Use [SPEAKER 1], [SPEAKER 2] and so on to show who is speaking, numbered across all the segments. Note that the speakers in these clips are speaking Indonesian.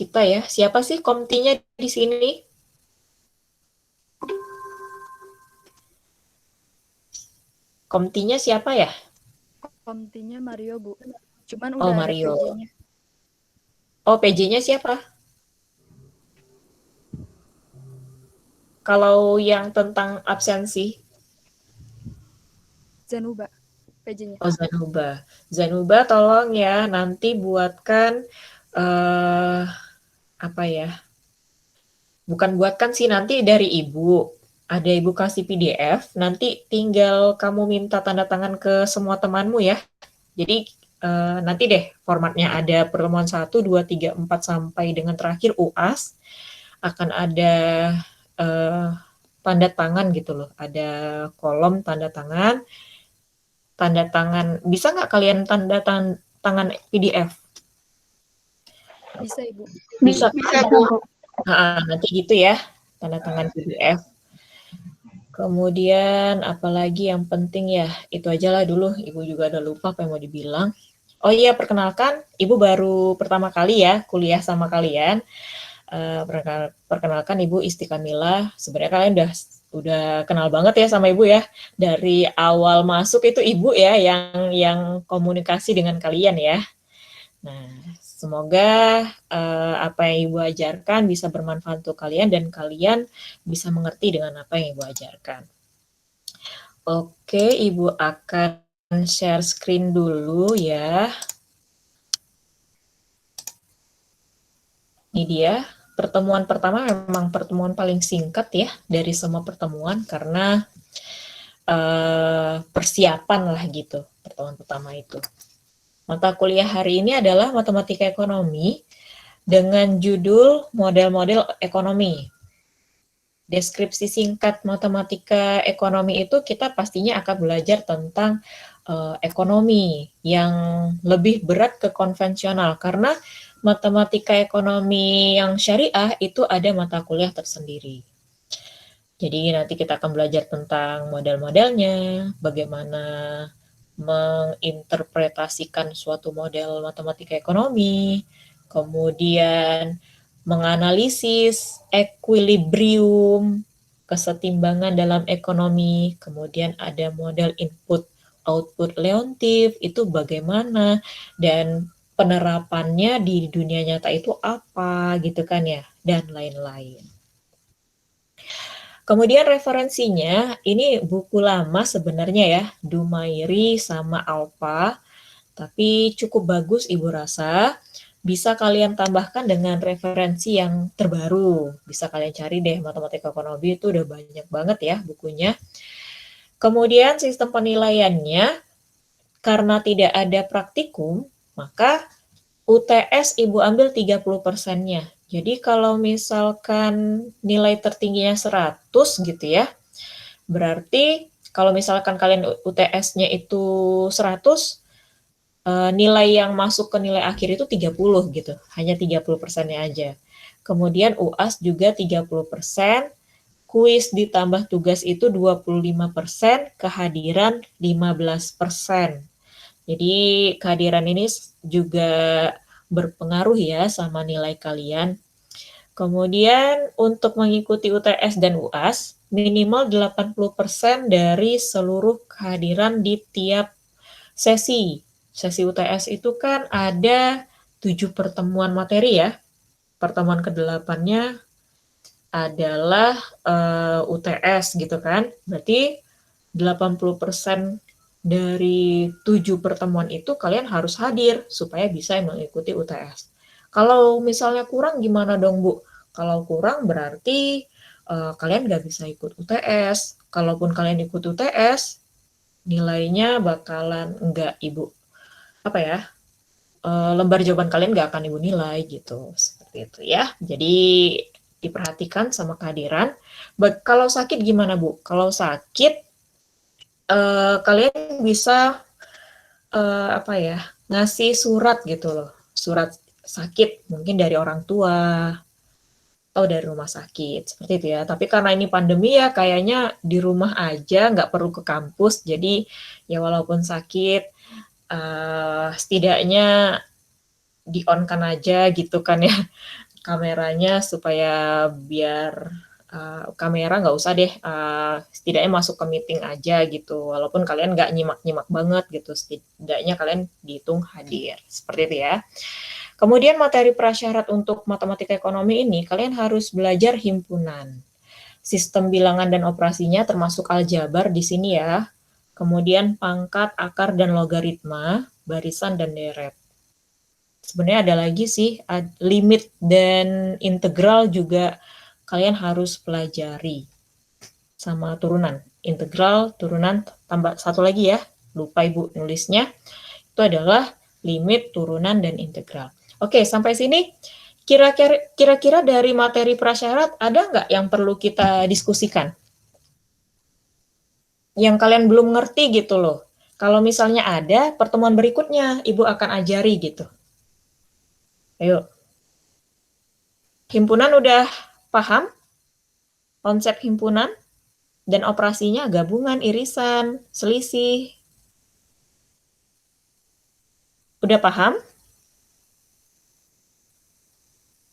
[SPEAKER 1] kita ya. Siapa sih komtinya di sini? Komtinya siapa ya?
[SPEAKER 2] Komtinya Mario, Bu. Cuman
[SPEAKER 1] Oh,
[SPEAKER 2] udah ada
[SPEAKER 1] Mario.
[SPEAKER 2] PJ-nya.
[SPEAKER 1] Oh, PJ-nya siapa? Kalau yang tentang absensi,
[SPEAKER 2] Zanuba, PJ-nya.
[SPEAKER 1] oh Zanuba. Zanuba tolong ya nanti buatkan eh apa ya? Bukan buatkan sih nanti dari ibu. Ada ibu kasih PDF, nanti tinggal kamu minta tanda tangan ke semua temanmu ya. Jadi nanti deh formatnya ada pertemuan 1, 2, 3, 4 sampai dengan terakhir UAS akan ada eh, tanda tangan gitu loh. Ada kolom tanda tangan. Bisa nggak kalian tanda tangan PDF?
[SPEAKER 2] Bisa, Ibu.
[SPEAKER 1] Bisa
[SPEAKER 3] Bisa,
[SPEAKER 1] kan?
[SPEAKER 3] Bu.
[SPEAKER 1] Nanti gitu ya, tanda tangan PDF. Kemudian apalagi yang penting ya, itu aja lah dulu. Ibu juga udah lupa apa yang mau dibilang. Oh iya, perkenalkan, Ibu baru pertama kali ya kuliah sama kalian. Perkenalkan Ibu Isti Kamila. Sebenarnya kalian udah kenal banget ya sama Ibu ya. Dari awal masuk itu Ibu ya yang komunikasi dengan kalian ya. Nah, semoga apa yang Ibu ajarkan bisa bermanfaat untuk kalian dan kalian bisa mengerti dengan apa yang Ibu ajarkan. Oke, Ibu akan share screen dulu ya. Ini dia, pertemuan pertama memang pertemuan paling singkat ya dari semua pertemuan karena persiapan lah gitu pertemuan pertama itu. Mata kuliah hari ini adalah Matematika Ekonomi dengan judul Model-model Ekonomi. Deskripsi singkat Matematika Ekonomi itu kita pastinya akan belajar tentang ekonomi yang lebih berat ke konvensional karena Matematika Ekonomi yang syariah itu ada mata kuliah tersendiri. Jadi nanti kita akan belajar tentang model-modelnya, bagaimana menginterpretasikan suatu model matematika ekonomi, kemudian menganalisis equilibrium, kesetimbangan dalam ekonomi, kemudian ada model input output Leontief, itu bagaimana, dan penerapannya di dunia nyata itu apa gitu kan ya, dan lain-lain. Kemudian referensinya, ini buku lama sebenarnya ya, Dumairi sama Alpa, tapi cukup bagus Ibu rasa. Bisa kalian tambahkan dengan referensi yang terbaru. Bisa kalian cari deh, Matematika Ekonomi itu udah banyak banget ya bukunya. Kemudian sistem penilaiannya, karena tidak ada praktikum, maka UTS Ibu ambil 30%-nya. Jadi kalau misalkan nilai tertingginya 100 gitu ya, berarti kalau misalkan kalian UTS-nya itu 100, nilai yang masuk ke nilai akhir itu 30 gitu, hanya 30%-nya aja. Kemudian UAS juga 30%, kuis ditambah tugas itu 25%, kehadiran 15%. Jadi kehadiran ini juga berpengaruh ya sama nilai kalian. Kemudian untuk mengikuti UTS dan UAS, minimal 80% dari seluruh kehadiran di tiap sesi. Sesi UTS itu kan ada 7 pertemuan materi ya. Pertemuan ke-8-nya adalah UTS gitu kan. Berarti 80% dari 7 pertemuan itu kalian harus hadir supaya bisa mengikuti UTS. Kalau misalnya kurang gimana dong Bu? Kalau kurang berarti kalian nggak bisa ikut UTS. Kalaupun kalian ikut UTS, nilainya bakalan nggak Ibu apa ya, lembar jawaban kalian nggak akan Ibu nilai gitu, seperti itu ya. Jadi diperhatikan sama kehadiran. Kalau sakit gimana Bu? Kalau sakit kalian bisa apa ya, ngasih surat gitu loh, surat sakit mungkin dari orang tua atau dari rumah sakit seperti itu ya. Tapi karena ini pandemi ya kayaknya di rumah aja, nggak perlu ke kampus. Jadi ya walaupun sakit, setidaknya di on kan aja gitu kan ya. kameranya supaya biar kamera nggak usah deh, setidaknya masuk ke meeting aja gitu. Walaupun kalian nggak nyimak-nyimak banget gitu, setidaknya kalian dihitung hadir. Seperti itu ya. Kemudian materi prasyarat untuk matematika ekonomi ini, kalian harus belajar himpunan. Sistem bilangan dan operasinya termasuk aljabar di sini ya. Kemudian pangkat, akar, dan logaritma, barisan, dan deret. Sebenarnya ada lagi sih, limit dan integral juga kalian harus pelajari. Sama turunan. Integral, turunan, tambah satu lagi ya. Lupa Ibu nulisnya. Itu adalah limit, turunan, dan integral. Oke, sampai sini kira-kira dari materi prasyarat ada nggak yang perlu kita diskusikan? Yang kalian belum ngerti gitu loh. Kalau misalnya ada, pertemuan berikutnya Ibu akan ajari gitu. Ayo. Himpunan udah paham? Konsep himpunan dan operasinya gabungan, irisan, selisih. Udah paham?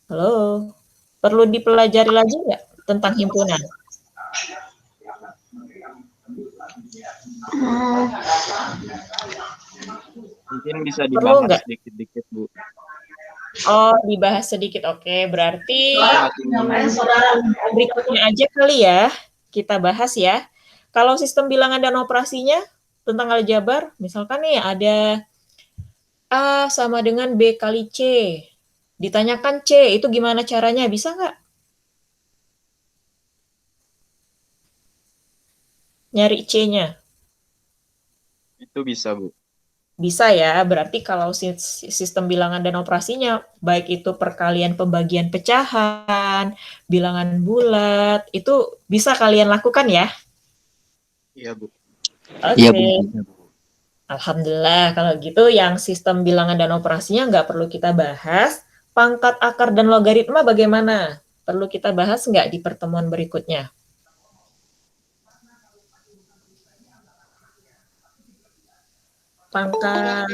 [SPEAKER 1] Halo? Perlu dipelajari lagi nggak tentang himpunan?
[SPEAKER 3] Mungkin bisa
[SPEAKER 1] Perlu
[SPEAKER 3] dibahas
[SPEAKER 1] nggak?
[SPEAKER 3] sedikit-dikit, Bu.
[SPEAKER 1] Oh, dibahas sedikit. Oke, berarti
[SPEAKER 3] Saat
[SPEAKER 1] berikutnya aja kali ya, kita bahas ya. Kalau sistem bilangan dan operasinya tentang aljabar, misalkan nih ada A sama dengan B kali C. Ditanyakan C, itu gimana caranya? Bisa nggak? Nyari C-nya.
[SPEAKER 3] itu bisa, Bu.
[SPEAKER 1] Bisa ya, berarti kalau sistem bilangan dan operasinya, baik itu perkalian pembagian pecahan, bilangan bulat, itu bisa kalian lakukan ya?
[SPEAKER 3] Iya, Bu.
[SPEAKER 4] Iya,
[SPEAKER 1] Oke.
[SPEAKER 4] Bu.
[SPEAKER 1] Alhamdulillah, kalau gitu yang sistem bilangan dan operasinya nggak perlu kita bahas. Pangkat, akar, dan logaritma bagaimana? Perlu kita bahas nggak di pertemuan berikutnya? Pangkat,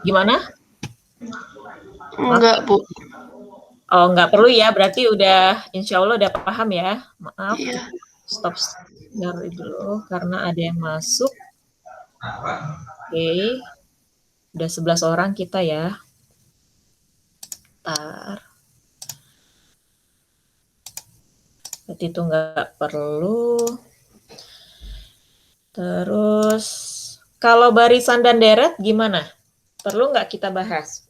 [SPEAKER 1] gimana?
[SPEAKER 5] Enggak, Bu.
[SPEAKER 1] Oh, nggak perlu ya, berarti udah, insya Allah udah paham ya. Maaf,
[SPEAKER 5] Iya.
[SPEAKER 1] stop share dulu, karena ada yang masuk. Oke, udah 11 orang kita ya. Bentar. Berarti itu nggak perlu. Terus, kalau barisan dan deret gimana? Perlu nggak kita bahas?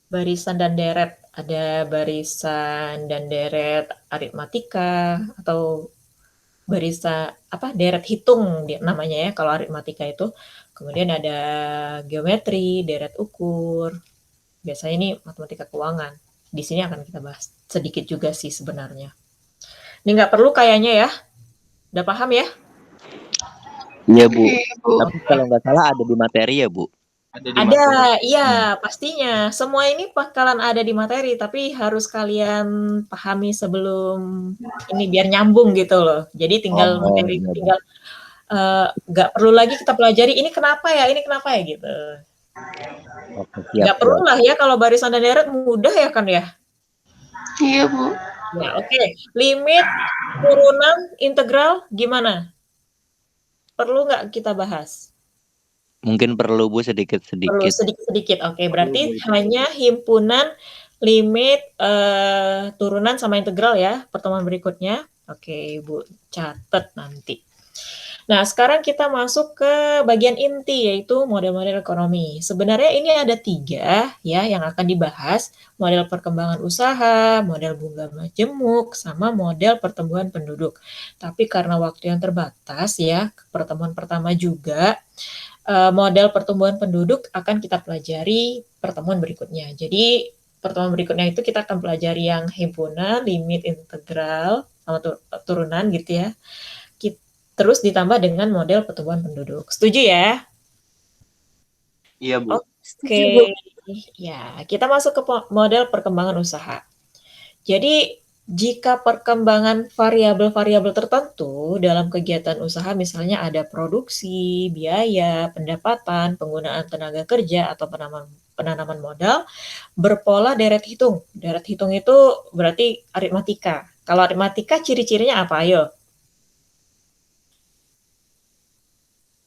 [SPEAKER 1] Barisan dan deret. Ada barisan dan deret aritmatika, atau barisan, deret hitung namanya ya, kalau aritmatika itu. Kemudian ada geometri, deret ukur. Biasanya ini matematika keuangan. Di sini akan kita bahas sedikit juga sih sebenarnya. Ini nggak perlu kayaknya ya. Udah paham ya?
[SPEAKER 4] Iya, Bu.
[SPEAKER 5] Iya, Bu.
[SPEAKER 4] Tapi kalau nggak salah ada di materi ya, Bu?
[SPEAKER 3] Ada di materi.
[SPEAKER 1] Ada, iya pastinya. Semua ini bakalan ada di materi, tapi harus kalian pahami sebelum ini biar nyambung gitu loh. Jadi tinggal materi,
[SPEAKER 4] benar.
[SPEAKER 1] tinggal nggak perlu lagi kita pelajari ini kenapa ya gitu.
[SPEAKER 4] Oke, siap.
[SPEAKER 1] Nggak perlu lah ya, kalau barisan dan deret mudah ya kan ya.
[SPEAKER 5] Iya, Bu.
[SPEAKER 1] Ya, oke. Limit, turunan, integral gimana? Perlu nggak kita bahas?
[SPEAKER 4] Mungkin perlu, Bu,
[SPEAKER 1] Perlu
[SPEAKER 4] sedikit-sedikit.
[SPEAKER 1] sedikit-sedikit. Oke, berarti hanya himpunan, limit, turunan sama integral ya pertemuan berikutnya. Oke, Ibu catat nanti. Nah, sekarang kita masuk ke bagian inti, yaitu model-model ekonomi. Sebenarnya ini ada 3 ya yang akan dibahas. Model perkembangan usaha, model bunga majemuk, sama model pertumbuhan penduduk. Tapi karena waktu yang terbatas ya, pertemuan pertama juga, model pertumbuhan penduduk akan kita pelajari pertemuan berikutnya. Jadi pertemuan berikutnya itu kita akan pelajari yang himpunan, limit, integral, sama turunan gitu ya. Terus ditambah dengan model pertumbuhan penduduk. Setuju ya?
[SPEAKER 3] Iya, Bu.
[SPEAKER 1] Oke. Ya, kita masuk ke model perkembangan usaha. Jadi jika perkembangan variabel-variabel tertentu dalam kegiatan usaha, misalnya ada produksi, biaya, pendapatan, penggunaan tenaga kerja, atau penanaman modal, berpola deret hitung. Deret hitung itu berarti aritmatika. Kalau aritmatika ciri-cirinya apa? Ayo.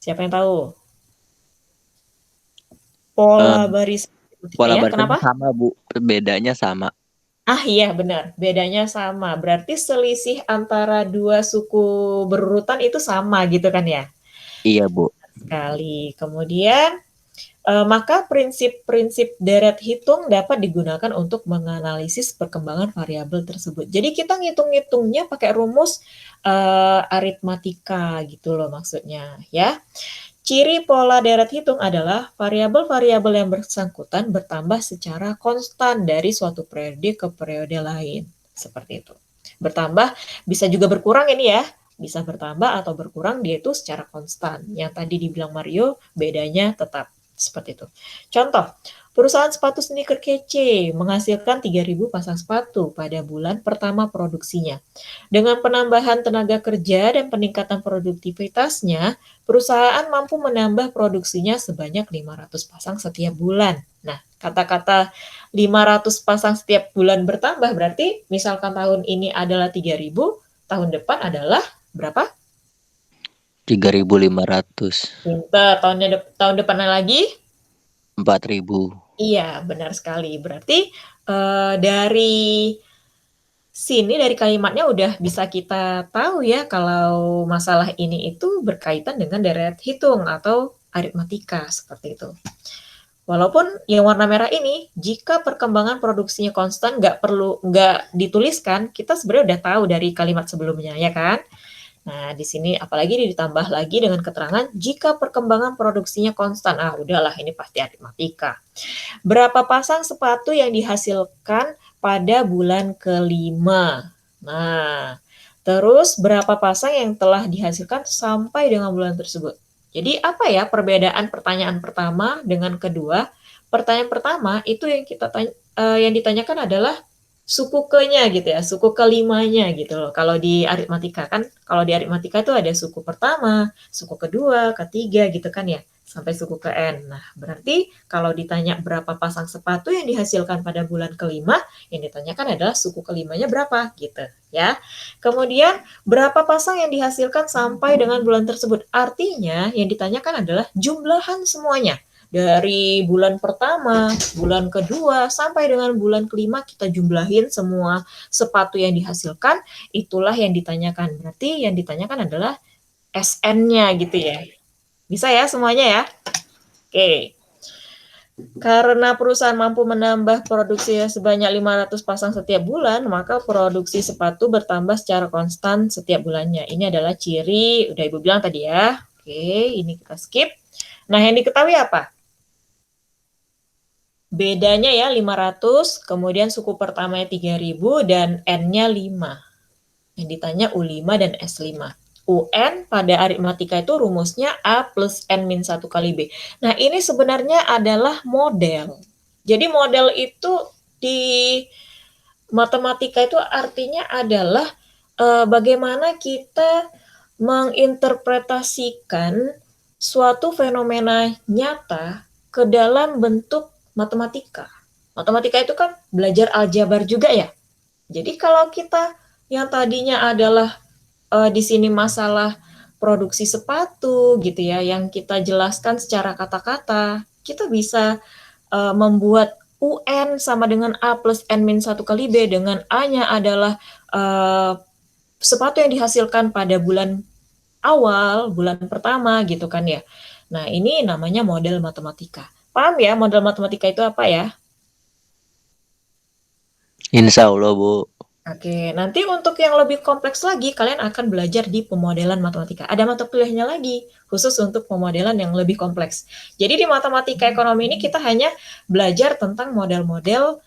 [SPEAKER 1] Siapa yang tahu? Pola baris
[SPEAKER 4] Pola
[SPEAKER 1] ya,
[SPEAKER 4] barisnya
[SPEAKER 1] kenapa?
[SPEAKER 4] sama, Bu. Bedanya sama.
[SPEAKER 1] Ah iya benar, bedanya sama. Berarti selisih antara dua suku berurutan itu sama gitu kan ya?
[SPEAKER 4] Iya, Bu.
[SPEAKER 1] Sekali. Kemudian maka prinsip-prinsip deret hitung dapat digunakan untuk menganalisis perkembangan variabel tersebut. Jadi kita ngitung-ngitungnya pakai rumus aritmatika gitu loh maksudnya ya. Ciri pola deret hitung adalah variabel-variabel yang bersangkutan bertambah secara konstan dari suatu periode ke periode lain. Seperti itu. Bertambah, bisa juga berkurang ini ya. Bisa bertambah atau berkurang, dia itu secara konstan. Yang tadi dibilang Mario, bedanya tetap. Seperti itu. Contoh, perusahaan sepatu sneaker kece menghasilkan 3.000 pasang sepatu pada bulan pertama produksinya. Dengan penambahan tenaga kerja dan peningkatan produktivitasnya, perusahaan mampu menambah produksinya sebanyak 500 pasang setiap bulan. Nah, kata-kata 500 pasang setiap bulan bertambah berarti misalkan tahun ini adalah 3.000, tahun depan adalah berapa?
[SPEAKER 4] 3.500.
[SPEAKER 1] Pinter. Tahun depannya lagi?
[SPEAKER 4] 4.000.
[SPEAKER 1] Iya, benar sekali. Berarti dari sini, dari kalimatnya udah bisa kita tahu ya kalau masalah ini itu berkaitan dengan deret hitung atau aritmatika, seperti itu. Walaupun yang warna merah ini, jika perkembangan produksinya konstan, nggak dituliskan, kita sebenarnya udah tahu dari kalimat sebelumnya, ya kan? Nah, di sini apalagi ditambah lagi dengan keterangan jika perkembangan produksinya konstan. Ah, udahlah ini pasti aritmatika. Berapa pasang sepatu yang dihasilkan pada bulan kelima? Nah, terus berapa pasang yang telah dihasilkan sampai dengan bulan tersebut? Jadi apa ya perbedaan pertanyaan pertama dengan kedua? Pertanyaan pertama itu yang ditanyakan adalah suku ke-nya gitu ya, suku kelimanya gitu loh. Kalau di aritmatika kan, kalau di aritmatika itu ada suku pertama, suku kedua, ketiga gitu kan ya, sampai suku ke N. Nah, berarti kalau ditanya berapa pasang sepatu yang dihasilkan pada bulan kelima, yang ditanyakan adalah suku kelimanya berapa gitu ya. Kemudian berapa pasang yang dihasilkan sampai dengan bulan tersebut? Artinya yang ditanyakan adalah jumlahan semuanya. Dari bulan pertama, bulan kedua, sampai dengan bulan kelima kita jumlahin semua sepatu yang dihasilkan, itulah yang ditanyakan. Berarti yang ditanyakan adalah SN-nya gitu ya. Bisa ya semuanya ya? Oke. Karena perusahaan mampu menambah produksi sebanyak 500 pasang setiap bulan, maka produksi sepatu bertambah secara konstan setiap bulannya. Ini adalah ciri, udah Ibu bilang tadi ya. Oke, ini kita skip. Nah, yang diketahui apa? Bedanya ya 500, kemudian suku pertamanya 3.000 dan N-nya 5. Yang ditanya U5 dan S5. UN pada aritmatika itu rumusnya A plus N min 1 kali B. Nah ini sebenarnya adalah model. Jadi model itu di matematika itu artinya adalah bagaimana kita menginterpretasikan suatu fenomena nyata ke dalam bentuk matematika. Matematika itu kan belajar aljabar juga ya. Jadi kalau kita yang tadinya adalah di sini masalah produksi sepatu gitu ya, yang kita jelaskan secara kata-kata, kita bisa membuat UN sama dengan A plus N min 1 kali B, dengan A-nya adalah sepatu yang dihasilkan pada bulan awal, bulan pertama gitu kan ya. Nah ini namanya model matematika. Paham ya model matematika itu apa ya?
[SPEAKER 4] Insya Allah, Bu.
[SPEAKER 1] Oke, nanti untuk yang lebih kompleks lagi, kalian akan belajar di pemodelan matematika. Ada mata kuliahnya lagi, khusus untuk pemodelan yang lebih kompleks. Jadi di matematika ekonomi ini kita hanya belajar tentang model-model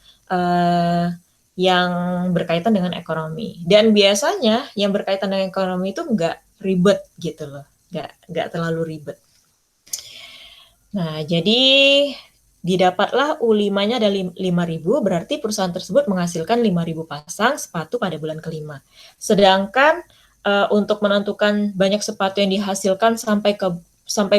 [SPEAKER 1] yang berkaitan dengan ekonomi. Dan biasanya yang berkaitan dengan ekonomi itu nggak ribet gitu loh, nggak terlalu ribet. Nah, jadi Didapatlah U5-nya ada 5.000, berarti perusahaan tersebut menghasilkan 5.000 pasang sepatu pada bulan kelima. Sedangkan untuk menentukan banyak sepatu yang dihasilkan sampai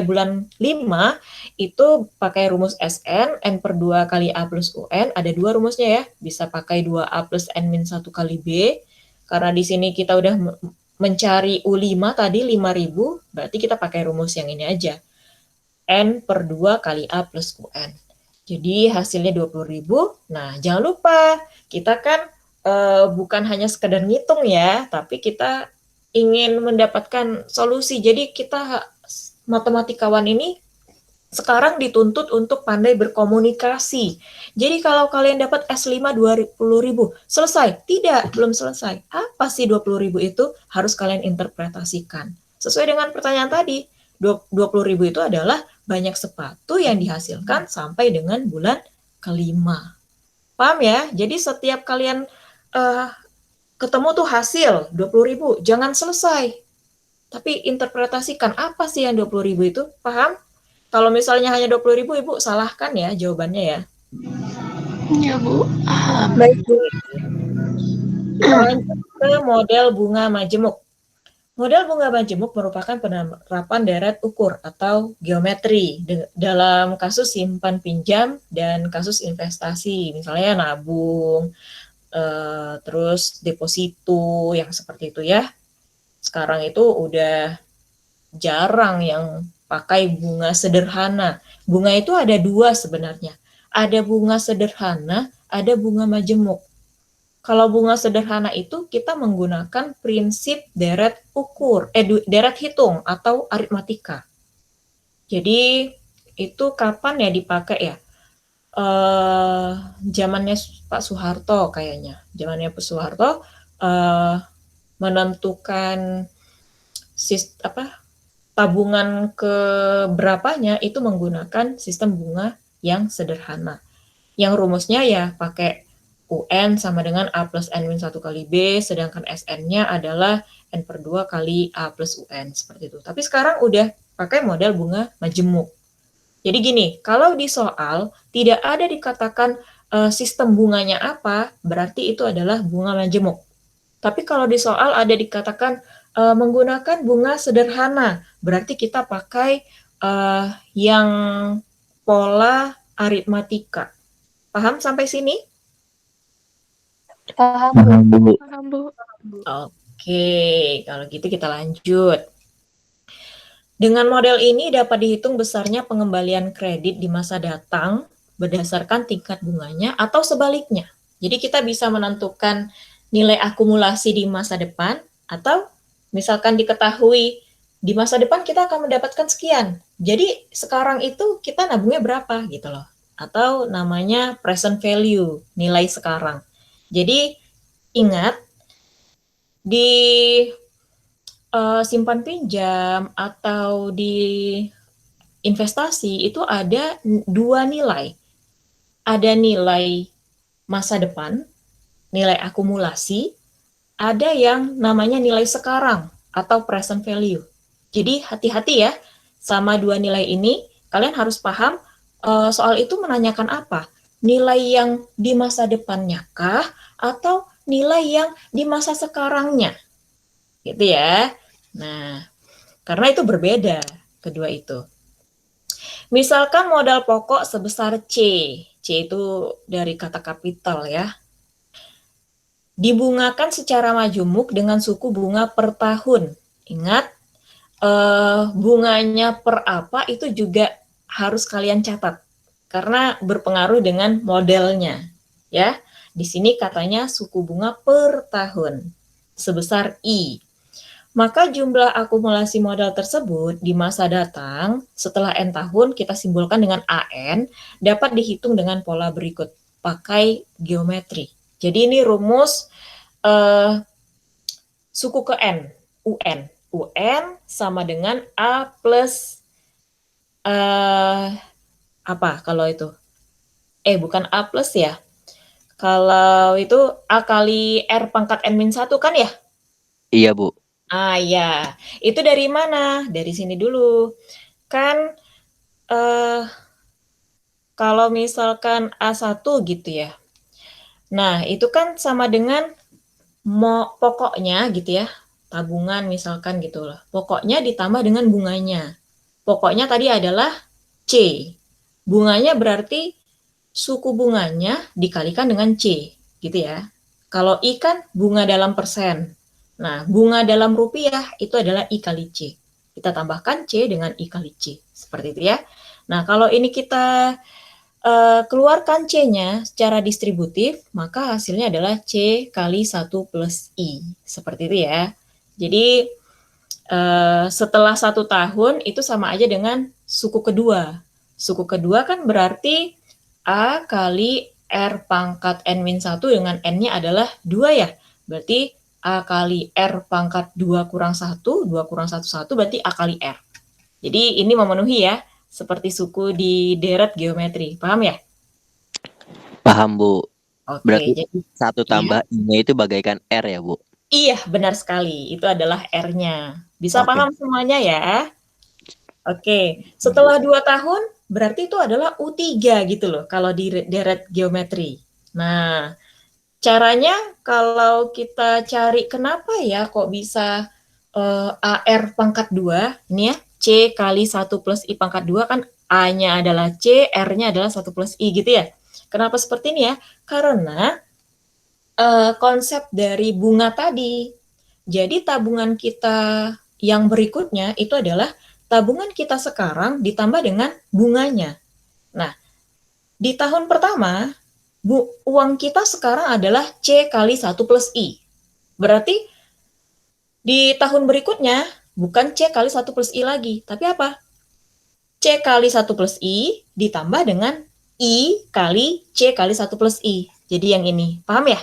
[SPEAKER 1] bulan 5, itu pakai rumus SN, N per 2 kali A plus UN, ada 2 rumusnya ya, bisa pakai 2A plus N min 1 kali B, karena di sini kita udah mencari U5 tadi 5.000, berarti kita pakai rumus yang ini aja, N per 2 kali A plus UN. Jadi hasilnya 20.000. Nah, jangan lupa, kita kan bukan hanya sekedar ngitung ya, tapi kita ingin mendapatkan solusi. Jadi kita matematikawan ini sekarang dituntut untuk pandai berkomunikasi. Jadi kalau kalian dapat S5 20.000, selesai? Tidak, belum selesai. Apa sih 20.000 itu? Harus kalian interpretasikan. Sesuai dengan pertanyaan tadi, 20.000 itu adalah banyak sepatu yang dihasilkan sampai dengan bulan kelima. Paham ya? Jadi setiap kalian ketemu tuh hasil 20.000, jangan selesai. Tapi interpretasikan apa sih yang 20.000 itu, paham? Kalau misalnya hanya 20.000, Ibu salahkan ya jawabannya ya.
[SPEAKER 5] Iya, Bu.
[SPEAKER 1] Baik, Bu. Kita lanjut ke model bunga majemuk. Model bunga majemuk merupakan penerapan deret ukur atau geometri dalam kasus simpan pinjam dan kasus investasi, misalnya nabung, terus deposito yang seperti itu ya. Sekarang itu udah jarang yang pakai bunga sederhana. Bunga itu ada 2 sebenarnya. Ada bunga sederhana, ada bunga majemuk. Kalau bunga sederhana itu kita menggunakan prinsip deret ukur, deret hitung atau aritmatika. Jadi itu kapan ya dipakai ya? Zamannya Pak Soeharto kayaknya. Zamannya Pak Soeharto menentukan tabungan keberapanya itu menggunakan sistem bunga yang sederhana. Yang rumusnya ya pakai UN sama dengan A plus N min 1 kali B, sedangkan SN-nya adalah N per 2 kali A plus UN, seperti itu. Tapi sekarang udah pakai model bunga majemuk. Jadi gini, kalau di soal tidak ada dikatakan sistem bunganya apa, berarti itu adalah bunga majemuk. Tapi kalau di soal ada dikatakan menggunakan bunga sederhana, berarti kita pakai yang pola aritmatika. Paham sampai sini?
[SPEAKER 5] Paham, Bu.
[SPEAKER 2] Paham, Bu.
[SPEAKER 1] Oke, kalau gitu kita lanjut. Dengan model ini dapat dihitung besarnya pengembalian kredit di masa datang berdasarkan tingkat bunganya atau sebaliknya. Jadi kita bisa menentukan nilai akumulasi di masa depan atau misalkan diketahui di masa depan kita akan mendapatkan sekian. Jadi sekarang itu kita nabungnya berapa gitu loh. Atau namanya present value, nilai sekarang. Jadi ingat di simpan pinjam atau di investasi itu ada 2 nilai. Ada nilai masa depan, nilai akumulasi, ada yang namanya nilai sekarang atau present value. Jadi hati-hati ya sama 2 nilai ini, kalian harus paham soal itu menanyakan apa? Nilai yang di masa depannya kah atau nilai yang di masa sekarangnya? Gitu ya. Nah, karena itu berbeda kedua itu. Misalkan modal pokok sebesar C. C itu dari kata kapital ya. Dibungakan secara majemuk dengan suku bunga per tahun. Ingat, bunganya per apa itu juga harus kalian catat. Karena berpengaruh dengan modelnya. Ya, di sini katanya suku bunga per tahun sebesar I. Maka jumlah akumulasi modal tersebut di masa datang setelah N tahun kita simbolkan dengan AN dapat dihitung dengan pola berikut. Pakai geometri. Jadi ini rumus suku ke N, UN. UN sama dengan A plus apa kalau itu? Bukan A plus ya. Kalau itu A kali R pangkat N-1 kan ya?
[SPEAKER 4] Iya, Bu.
[SPEAKER 1] Ya. Itu dari mana? Dari sini dulu. Kan kalau misalkan A1 gitu ya. Nah, itu kan sama dengan pokoknya gitu ya, tabungan misalkan gitu loh. Pokoknya ditambah dengan bunganya. Pokoknya tadi adalah C. Bunganya berarti suku bunganya dikalikan dengan C, gitu ya. Kalau I kan bunga dalam persen. Nah, bunga dalam rupiah itu adalah I kali C. Kita tambahkan C dengan I kali C. Seperti itu ya. Nah, kalau ini kita keluarkan C-nya secara distributif, maka hasilnya adalah C kali 1 plus I. Seperti itu ya. Jadi, setelah 1 tahun itu sama aja dengan suku kedua. Suku kedua kan berarti A kali R pangkat N-1 dengan N-nya adalah 2 ya. Berarti A kali R pangkat 2 kurang 1, 2 kurang 1, 1 berarti A kali R. Jadi ini memenuhi ya, seperti suku di deret geometri. Paham ya?
[SPEAKER 4] Paham, Bu.
[SPEAKER 1] Oke,
[SPEAKER 4] Berarti
[SPEAKER 1] jadi
[SPEAKER 4] 1 tambah I-nya itu bagaikan R ya, Bu?
[SPEAKER 1] iya, benar sekali. Itu adalah R-nya. Bisa
[SPEAKER 4] Oke.
[SPEAKER 1] paham semuanya ya? Oke, setelah 2 tahun berarti itu adalah U3 gitu loh kalau di deret geometri. Nah, caranya kalau kita cari kenapa ya kok bisa AR pangkat 2, ini ya, C kali 1 plus I pangkat 2 kan A-nya adalah C, R-nya adalah 1 plus I gitu ya. Kenapa seperti ini ya? Karena konsep dari bunga tadi. Jadi tabungan kita yang berikutnya itu adalah tabungan kita sekarang ditambah dengan bunganya. Nah, di tahun pertama, uang kita sekarang adalah C kali 1 plus I. Berarti di tahun berikutnya bukan C kali 1 plus I lagi, tapi apa? C kali 1 plus I ditambah dengan I kali C kali 1 plus I. Jadi yang ini, paham ya?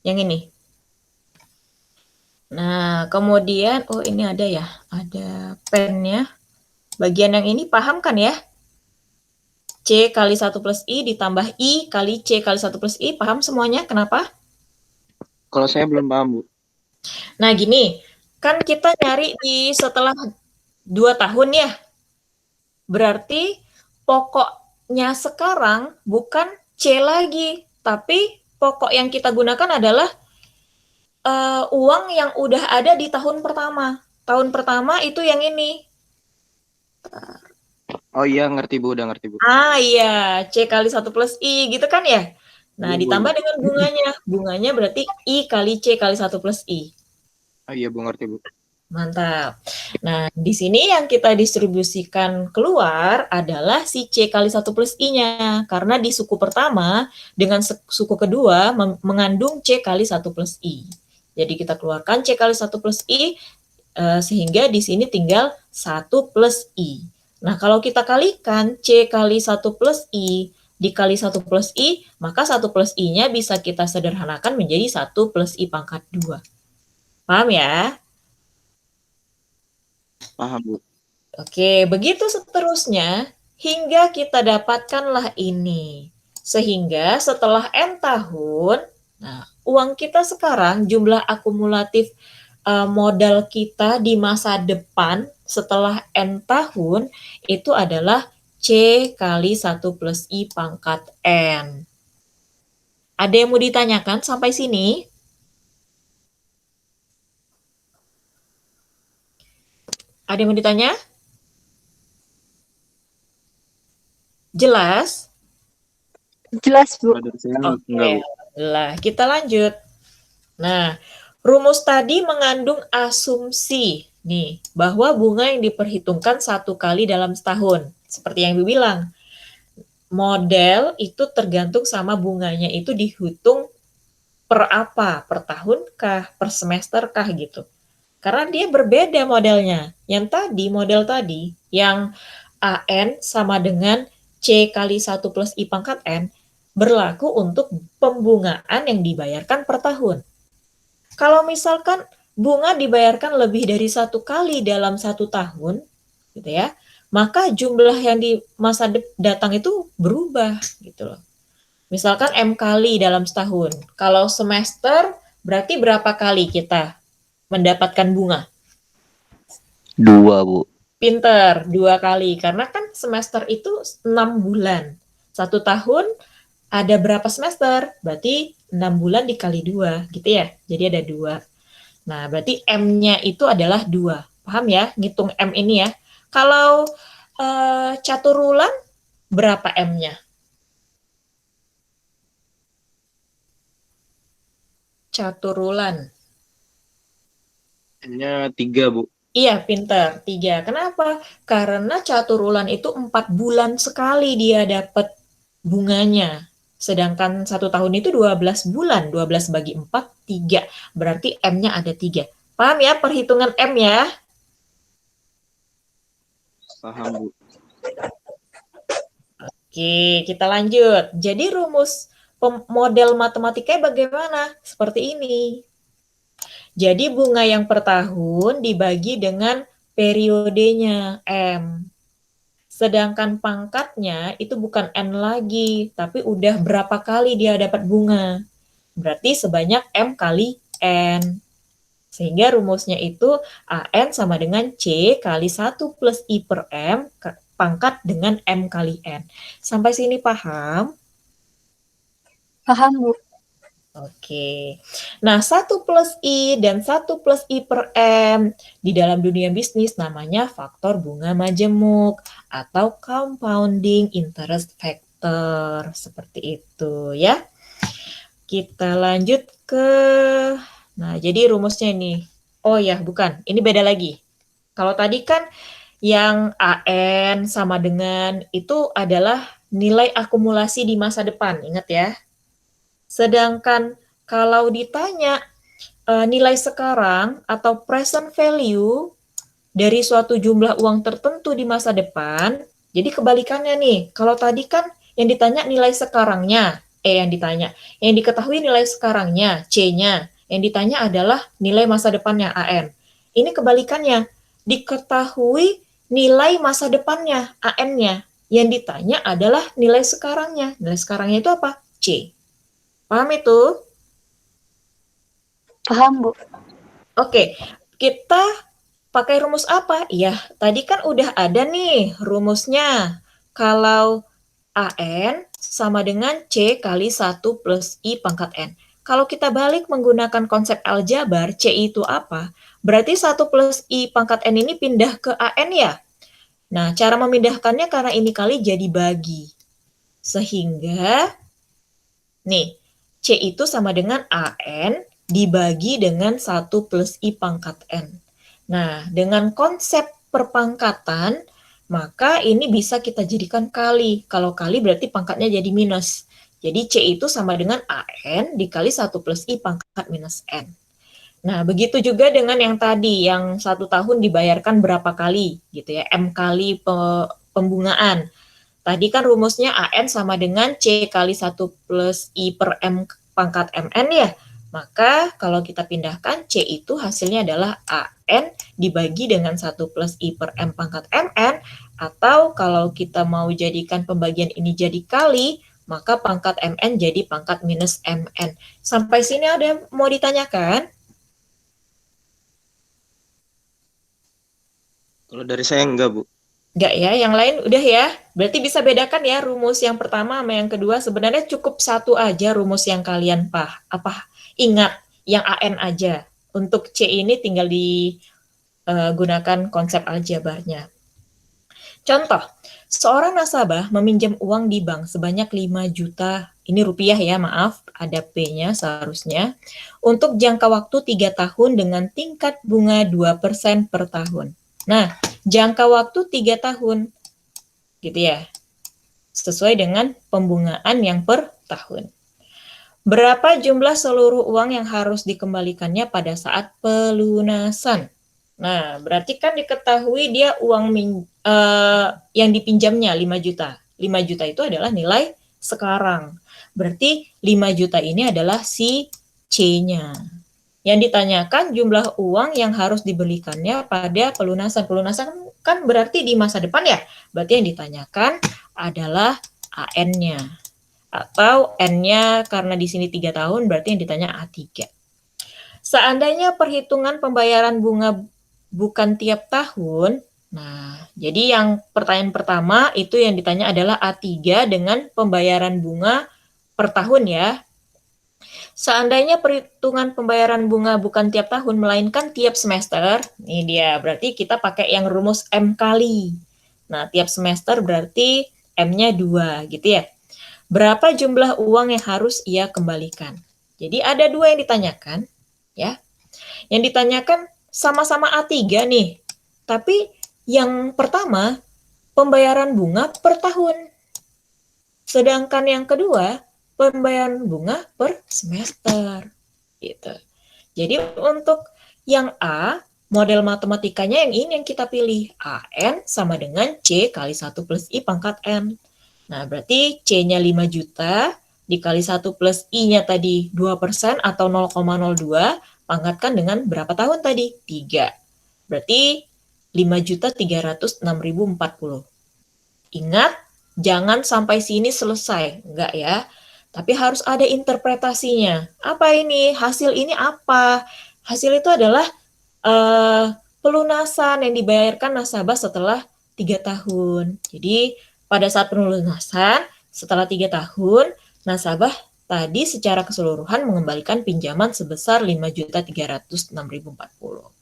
[SPEAKER 1] Yang ini. Nah, kemudian, oh ini ada ya, ada pennya. Bagian yang ini paham kan ya? C kali 1 plus I ditambah I kali C kali 1 plus I, paham semuanya? Kenapa?
[SPEAKER 3] Kalau saya belum paham, Bu.
[SPEAKER 1] Nah, gini, kan kita nyari di setelah 2 tahun ya. Berarti pokoknya sekarang bukan C lagi, tapi pokok yang kita gunakan adalah uang yang udah ada di tahun pertama. Tahun pertama itu yang ini.
[SPEAKER 3] Oh iya, ngerti Bu, udah ngerti Bu.
[SPEAKER 1] Ah iya, C kali 1 plus I gitu kan ya. Nah,
[SPEAKER 3] Iya, Bu,
[SPEAKER 1] ditambah
[SPEAKER 3] iya.
[SPEAKER 1] dengan bunganya. Bunganya berarti I kali C kali 1 plus I.
[SPEAKER 3] Oh iya Bu, ngerti Bu.
[SPEAKER 1] Mantap. Nah, di sini yang kita distribusikan keluar adalah si C kali 1 plus I-nya. Karena di suku pertama dengan suku kedua mengandung C kali 1 plus I. Jadi kita keluarkan C kali 1 plus I, sehingga di sini tinggal 1 plus I. Nah, kalau kita kalikan C kali 1 plus I dikali 1 plus I, maka 1 plus I-nya bisa kita sederhanakan menjadi 1 plus I pangkat 2. Paham ya?
[SPEAKER 3] Paham Bu.
[SPEAKER 1] Oke, begitu seterusnya hingga kita dapatkanlah ini. Sehingga setelah N tahun, nah, uang kita sekarang jumlah akumulatif modal kita di masa depan setelah N tahun itu adalah C kali 1 plus I pangkat N. Ada yang mau ditanyakan sampai sini? Ada yang mau ditanya? Jelas?
[SPEAKER 5] Jelas, Bu.
[SPEAKER 3] Kalau dari saya
[SPEAKER 1] Oke,
[SPEAKER 3] enggak Bu.
[SPEAKER 1] lah kita lanjut. Nah, rumus tadi mengandung asumsi nih bahwa bunga yang diperhitungkan 1 kali dalam setahun. Seperti yang Ibu bilang, model itu tergantung sama bunganya itu dihitung per apa? Per tahun kah? Per semester kah gitu. Karena dia berbeda modelnya. Yang tadi, model tadi, yang AN sama dengan C kali 1 plus I pangkat N, berlaku untuk pembungaan yang dibayarkan per tahun. Kalau misalkan bunga dibayarkan lebih dari 1 kali dalam 1 tahun, gitu ya, maka jumlah yang di masa datang itu berubah, gitu loh. Misalkan M kali dalam setahun. Kalau semester, berarti berapa kali kita mendapatkan bunga?
[SPEAKER 4] 2, Bu.
[SPEAKER 1] Pinter, 2 kali. Karena kan semester itu 6 bulan. 1 tahun ada berapa semester? Berarti 6 bulan dikali 2, gitu ya. Jadi ada 2. Nah, berarti M-nya itu adalah 2. Paham ya? Ngitung M ini ya. Kalau caturulan, berapa M-nya? Caturulan.
[SPEAKER 3] M-nya 3, Bu.
[SPEAKER 1] Iya, pinter. 3. Kenapa? Karena caturulan itu 4 bulan sekali dia dapat bunganya. Sedangkan 1 tahun itu 12 bulan. 12 bagi 4, 3. Berarti M-nya ada 3. Paham ya perhitungan M ya?
[SPEAKER 3] Paham, Bu.
[SPEAKER 1] Oke, kita lanjut. Jadi rumus model matematikanya bagaimana? Seperti ini. Jadi bunga yang per tahun dibagi dengan periodenya M. Sedangkan pangkatnya itu bukan N lagi, tapi udah berapa kali dia dapat bunga. Berarti sebanyak M kali N. Sehingga rumusnya itu AN sama dengan C kali 1 plus I per M pangkat dengan M kali N. Sampai sini paham?
[SPEAKER 5] Paham, Bu.
[SPEAKER 1] Oke. Nah, 1 plus I dan 1 plus I per M di dalam dunia bisnis namanya faktor bunga majemuk atau compounding interest factor. Seperti itu ya. Kita lanjut ke... Nah, jadi rumusnya ini. Oh ya, bukan. Ini beda lagi. Kalau tadi kan yang AN sama dengan itu adalah nilai akumulasi di masa depan. Ingat ya. Sedangkan kalau ditanya nilai sekarang atau present value dari suatu jumlah uang tertentu di masa depan, jadi kebalikannya nih. Kalau tadi kan yang ditanya nilai sekarangnya, yang diketahui nilai sekarangnya, C-nya. Yang ditanya adalah nilai masa depannya, AN. Ini kebalikannya, diketahui nilai masa depannya, AN-nya. Yang ditanya adalah nilai sekarangnya. Nilai sekarangnya itu apa? C. Paham itu?
[SPEAKER 5] Paham, Bu.
[SPEAKER 1] Oke, kita pakai rumus apa? Iya, tadi kan udah ada nih rumusnya. Kalau AN sama dengan C kali 1 plus I pangkat N. Kalau kita balik menggunakan konsep aljabar, C itu apa? Berarti 1 plus I pangkat N ini pindah ke AN ya? Nah, cara memindahkannya karena ini kali jadi bagi. Sehingga, nih, C itu sama dengan AN dibagi dengan 1 plus I pangkat N. Nah, dengan konsep perpangkatan, maka ini bisa kita jadikan kali. Kalau kali berarti pangkatnya jadi minus. Jadi C itu sama dengan AN dikali 1 plus I pangkat minus N. Nah, begitu juga dengan yang tadi, yang 1 tahun dibayarkan berapa kali, gitu ya, M kali pembungaan. Tadi kan rumusnya AN sama dengan C kali 1 plus I per M pangkat MN ya. Maka kalau kita pindahkan C itu hasilnya adalah AN dibagi dengan 1 plus I per M pangkat MN. Atau kalau kita mau jadikan pembagian ini jadi kali, maka pangkat MN jadi pangkat minus MN. Sampai sini ada yang mau ditanyakan?
[SPEAKER 3] Kalau dari saya enggak, Bu.
[SPEAKER 1] Enggak ya, yang lain udah ya. Berarti bisa bedakan ya rumus yang pertama sama yang kedua. Sebenarnya cukup satu aja rumus yang kalian ingat, yang AN aja. Untuk C ini tinggal digunakan konsep aljabarnya. Contoh, seorang nasabah meminjam uang di bank sebanyak 5 juta, ini rupiah ya, maaf, ada P-nya seharusnya, untuk jangka waktu 3 tahun dengan tingkat bunga 2% per tahun. Nah, jangka waktu 3 tahun, gitu ya, sesuai dengan pembungaan yang per tahun. Berapa jumlah seluruh uang yang harus dikembalikannya pada saat pelunasan? Nah, berarti kan diketahui dia uang yang dipinjamnya 5 juta. 5 juta itu adalah nilai sekarang. Berarti 5 juta ini adalah si C-nya. Yang ditanyakan jumlah uang yang harus dibelikannya pada pelunasan. Pelunasan kan berarti di masa depan ya. Berarti yang ditanyakan adalah AN-nya. Atau N-nya karena di sini 3 tahun berarti yang ditanya A3. Seandainya perhitungan pembayaran bunga bukan tiap tahun, Nah, jadi yang pertanyaan pertama itu yang ditanya adalah A3 dengan pembayaran bunga per tahun ya. Seandainya perhitungan pembayaran bunga bukan tiap tahun, melainkan tiap semester, ini dia, berarti kita pakai yang rumus M kali. Nah, tiap semester berarti M-nya 2, gitu ya. Berapa jumlah uang yang harus ia kembalikan? Jadi ada dua yang ditanyakan, ya. Yang ditanyakan sama-sama A3 nih, tapi yang pertama, pembayaran bunga per tahun. Sedangkan yang kedua, pembayaran bunga per semester. Gitu. Jadi untuk yang A, model matematikanya yang ini yang kita pilih. AN sama dengan C kali 1 plus I pangkat N. Nah, berarti C-nya 5 juta, dikali 1 plus I-nya tadi 2% atau 0,02, pangkatkan dengan berapa tahun tadi? 3. Berarti 5.306.040. Ingat, jangan sampai sini selesai. Enggak ya. Tapi harus ada interpretasinya. Apa ini? Hasil ini apa? Hasil itu adalah pelunasan yang dibayarkan nasabah setelah 3 tahun. Jadi, pada saat pelunasan, setelah 3 tahun, nasabah tadi secara keseluruhan mengembalikan pinjaman sebesar 5.306.040.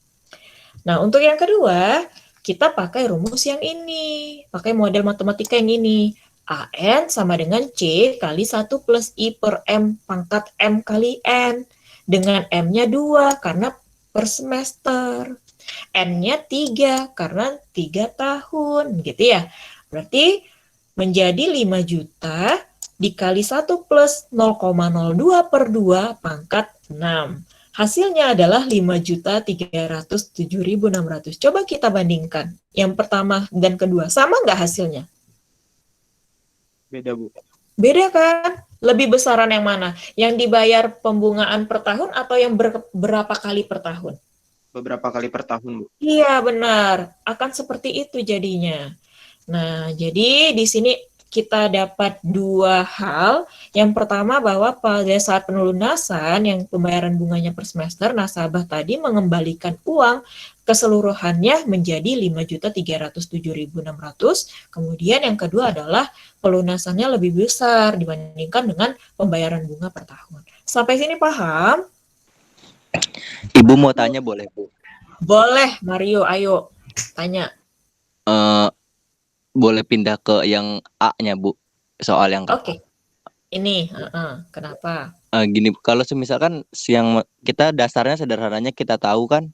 [SPEAKER 1] Nah, untuk yang kedua, kita pakai rumus yang ini, pakai model matematika yang ini. AN sama dengan C kali 1 plus I per M pangkat M kali N. Dengan M-nya 2 karena per semester. N-nya 3 karena 3 tahun, gitu ya. Berarti menjadi 5 juta dikali 1 plus 0,02 per 2 pangkat 6. Hasilnya adalah 5.307.600. Coba kita bandingkan. Yang pertama dan kedua, sama nggak hasilnya?
[SPEAKER 3] Beda, Bu.
[SPEAKER 1] Beda kan? Lebih besaran yang mana? Yang dibayar pembungaan per tahun atau yang berapa kali per tahun?
[SPEAKER 3] Beberapa kali per tahun, Bu.
[SPEAKER 1] Iya, benar. Akan seperti itu jadinya. Nah, jadi di sini kita dapat dua hal. Yang pertama bahwa pada saat pelunasan yang pembayaran bunganya per semester, nasabah tadi mengembalikan uang keseluruhannya menjadi 5.307.600. Kemudian yang kedua adalah pelunasannya lebih besar dibandingkan dengan pembayaran bunga per tahun. Sampai sini paham?
[SPEAKER 4] Ibu mau tanya boleh, Bu?
[SPEAKER 1] Boleh, Mario, ayo tanya.
[SPEAKER 4] Eh, boleh pindah ke yang A-nya, Bu? Soal yang
[SPEAKER 1] Oke. Ini, kenapa?
[SPEAKER 4] Gini, kalau misalkan yang kita dasarnya sederhananya kita tahu kan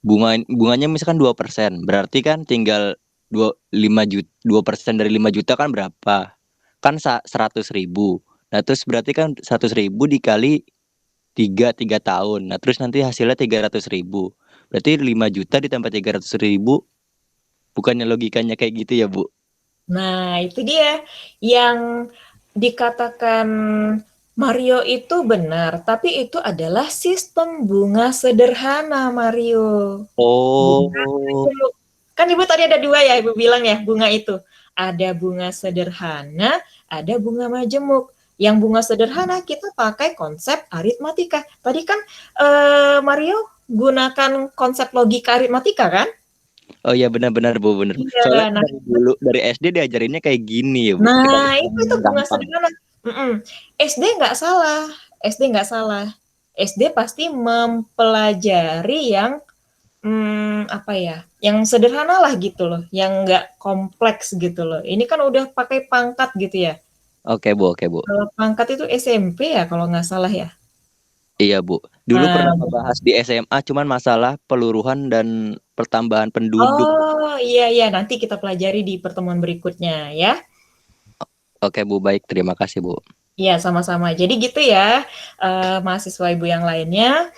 [SPEAKER 4] bunganya misalkan 2%, berarti kan tinggal 5 juta, 2% dari 5 juta kan berapa? Kan 100.000. Nah, terus berarti kan 100.000 dikali 3 tahun. Nah, terus nanti hasilnya 300.000. Berarti 5 juta ditambah 300.000, bukannya logikanya kayak gitu ya, Bu?
[SPEAKER 1] Nah, itu dia yang dikatakan Mario itu benar, tapi itu adalah sistem bunga sederhana, Mario.
[SPEAKER 4] Oh,
[SPEAKER 1] Kan Ibu tadi ada dua ya, Ibu bilang ya, bunga itu. Ada bunga sederhana, ada bunga majemuk. Yang bunga sederhana kita pakai konsep aritmatika. Tadi kan Mario gunakan konsep logika aritmatika kan?
[SPEAKER 4] oh ya benar-benar, Bu, benar.
[SPEAKER 1] Iya,
[SPEAKER 4] Soalnya
[SPEAKER 1] nah
[SPEAKER 4] dari dulu dari SD diajarinnya kayak gini ya, Bu.
[SPEAKER 1] Nah, itu bunga
[SPEAKER 4] Gampang.
[SPEAKER 1] sederhana. SD nggak salah. SD nggak salah. SD pasti mempelajari yang apa ya? Yang sederhana lah gitu loh, yang nggak kompleks gitu loh. Ini kan udah pakai pangkat gitu ya.
[SPEAKER 4] Oke, Bu, oke, Bu.
[SPEAKER 1] Kalau pangkat itu SMP ya kalau nggak salah ya.
[SPEAKER 4] Iya, Bu. Dulu
[SPEAKER 1] Nah,
[SPEAKER 4] pernah ngebahas di SMA cuman masalah peluruhan dan pertambahan penduduk.
[SPEAKER 1] oh iya nanti kita pelajari di pertemuan berikutnya ya.
[SPEAKER 4] Oke, Bu, baik. Terima kasih, Bu.
[SPEAKER 1] Iya, sama-sama. Jadi gitu ya, mahasiswa Ibu yang lainnya,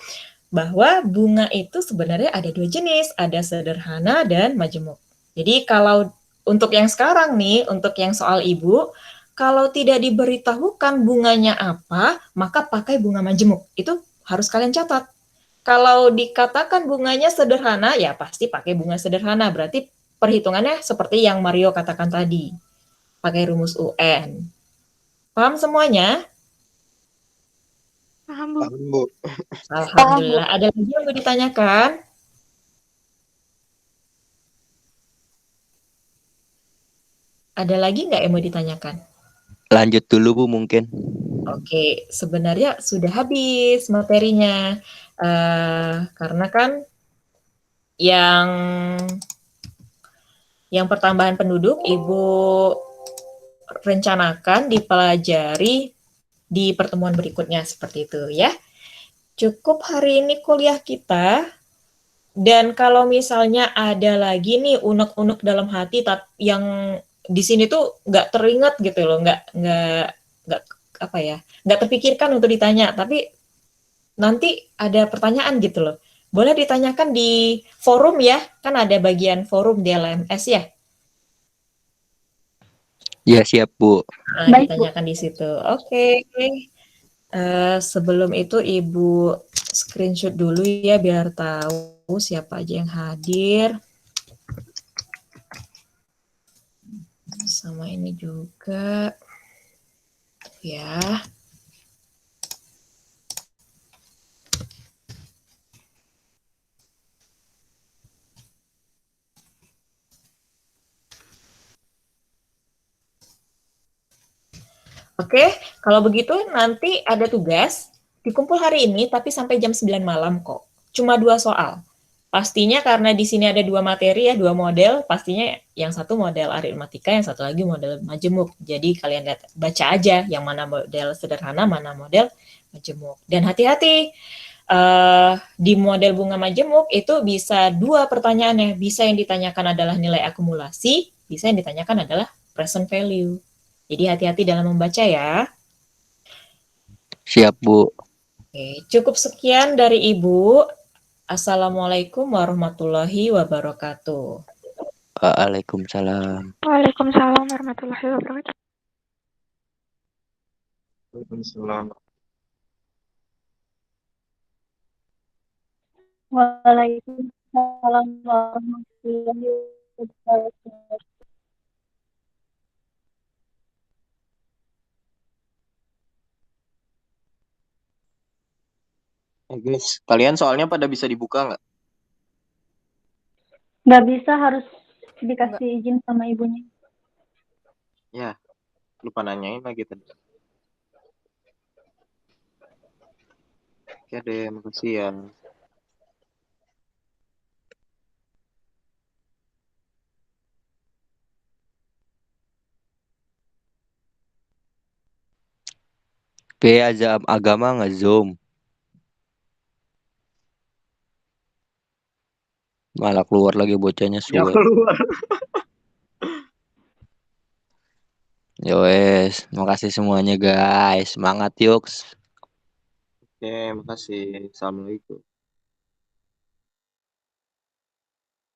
[SPEAKER 1] bahwa bunga itu sebenarnya ada dua jenis, ada sederhana dan majemuk. Jadi kalau untuk yang sekarang nih, untuk yang soal Ibu, kalau tidak diberitahukan bunganya apa, maka pakai bunga majemuk. Itu harus kalian catat. Kalau dikatakan bunganya sederhana, ya pasti pakai bunga sederhana. Berarti perhitungannya seperti yang Mario katakan tadi, pakai rumus UN. Paham semuanya?
[SPEAKER 2] Paham, Bu.
[SPEAKER 3] Paham, Bu.
[SPEAKER 1] Alhamdulillah. Ada lagi yang mau ditanyakan? Ada lagi nggak yang mau ditanyakan?
[SPEAKER 4] Lanjut dulu Bu mungkin.
[SPEAKER 1] Oke, sebenarnya sudah habis materinya. Karena kan yang pertambahan penduduk Ibu rencanakan dipelajari di pertemuan berikutnya seperti itu ya. Cukup hari ini kuliah kita. Dan kalau misalnya ada lagi nih unek-unek dalam hati yang di sini tuh nggak teringat gitu loh, nggak apa ya, nggak terpikirkan untuk ditanya, tapi nanti ada pertanyaan gitu loh. Boleh ditanyakan di forum ya, kan ada bagian forum di LMS ya.
[SPEAKER 4] Ya siap Bu.
[SPEAKER 1] Nah,
[SPEAKER 5] Baik, Bu.
[SPEAKER 1] ditanyakan di situ. Oke. Sebelum itu Ibu screenshot dulu ya biar tahu siapa aja yang hadir. Sama ini juga. Ya. Oke, kalau begitu nanti ada tugas dikumpul hari ini tapi sampai jam 9 malam kok. Cuma 2 soal. Pastinya karena di sini ada 2 materi ya, 2 model, pastinya yang satu model aritmatika, yang satu lagi model majemuk. Jadi kalian lihat, baca aja yang mana model sederhana, mana model majemuk. Dan hati-hati, di model bunga majemuk itu bisa 2 pertanyaannya. Bisa yang ditanyakan adalah nilai akumulasi, bisa yang ditanyakan adalah present value. Jadi hati-hati dalam membaca ya.
[SPEAKER 4] Siap Bu.
[SPEAKER 1] Oke, cukup sekian dari Ibu. Assalamualaikum warahmatullahi wabarakatuh.
[SPEAKER 4] Waalaikumsalam.
[SPEAKER 5] Waalaikumsalam warahmatullahi wabarakatuh.
[SPEAKER 3] Waalaikumsalam.
[SPEAKER 5] Waalaikumsalam warahmatullahi wabarakatuh.
[SPEAKER 3] Guys, kalian soalnya pada bisa dibuka nggak?
[SPEAKER 5] Nggak bisa, harus dikasih izin sama ibunya.
[SPEAKER 3] Ya, lupa nanyain lagi tadi. Oke deh, makasih ya.
[SPEAKER 4] Azam agama nge-zoom. Malah keluar lagi bocahnya
[SPEAKER 3] Ya
[SPEAKER 4] suwe.
[SPEAKER 3] keluar.
[SPEAKER 4] Yowes, makasih semuanya guys. Semangat yuk.
[SPEAKER 3] Oke, makasih. Assalamualaikum.